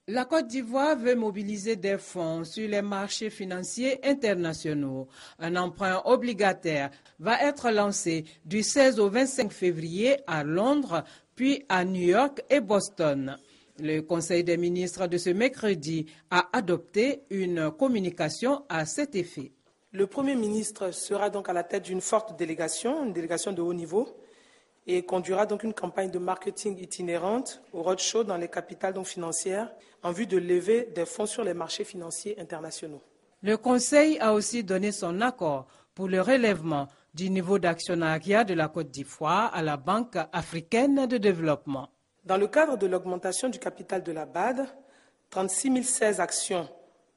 La Côte d'Ivoire veut mobiliser des fonds sur les marchés financiers internationaux. Un emprunt obligataire va être lancé du 16 au 25 février à Londres, puis à New York et Boston. Le Conseil des ministres de ce mercredi a adopté une communication à cet effet. Le Premier ministre sera donc à la tête d'une forte délégation, une délégation de haut niveau, et conduira donc une campagne de marketing itinérante au roadshow dans les capitales financières en vue de lever des fonds sur les marchés financiers internationaux. Le Conseil a aussi donné son accord pour le relèvement du niveau d'actionnariat de la Côte d'Ivoire à la Banque africaine de développement. Dans le cadre de l'augmentation du capital de la BAD, 36 016 actions,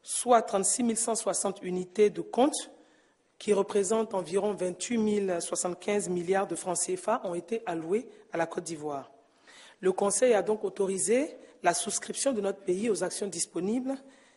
soit 36 160 unités de compte, qui représentent environ 28 075 milliards de francs CFA, ont été alloués à la Côte d'Ivoire. Le Conseil a donc autorisé la souscription de notre pays aux actions disponibles.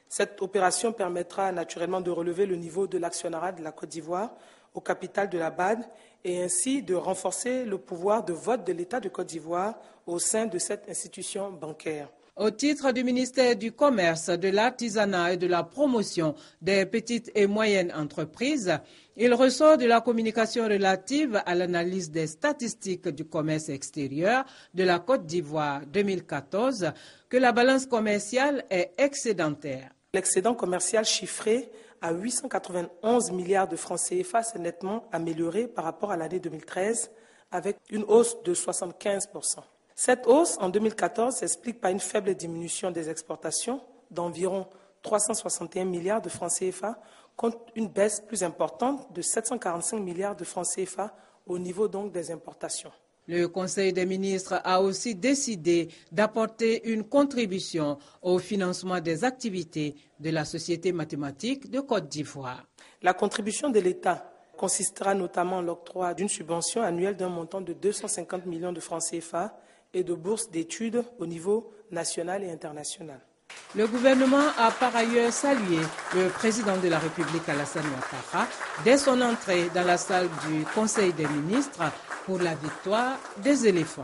Cette opération permettra naturellement de relever le niveau de l'actionnariat de la Côte d'Ivoire au capital de la BAD et ainsi de renforcer le pouvoir de vote de l'État de Côte d'Ivoire au sein de cette institution bancaire. Au titre du ministère du Commerce, de l'Artisanat et de la Promotion des petites et moyennes entreprises, il ressort de la communication relative à l'analyse des statistiques du commerce extérieur de la Côte d'Ivoire 2014 que la balance commerciale est excédentaire. L'excédent commercial chiffré à 891 milliards de francs CFA s'est nettement amélioré par rapport à l'année 2013 avec une hausse de 75%. Cette hausse en 2014 s'explique par une faible diminution des exportations d'environ 361 milliards de francs CFA contre une baisse plus importante de 745 milliards de francs CFA au niveau donc des importations. Le Conseil des ministres a aussi décidé d'apporter une contribution au financement des activités de la Société mathématique de Côte d'Ivoire. La contribution de l'État consistera notamment en l'octroi d'une subvention annuelle d'un montant de 250 millions de francs CFA et de bourses d'études au niveau national et international. Le gouvernement a par ailleurs salué le président de la République Alassane Ouattara dès son entrée dans la salle du Conseil des ministres pour la victoire des éléphants.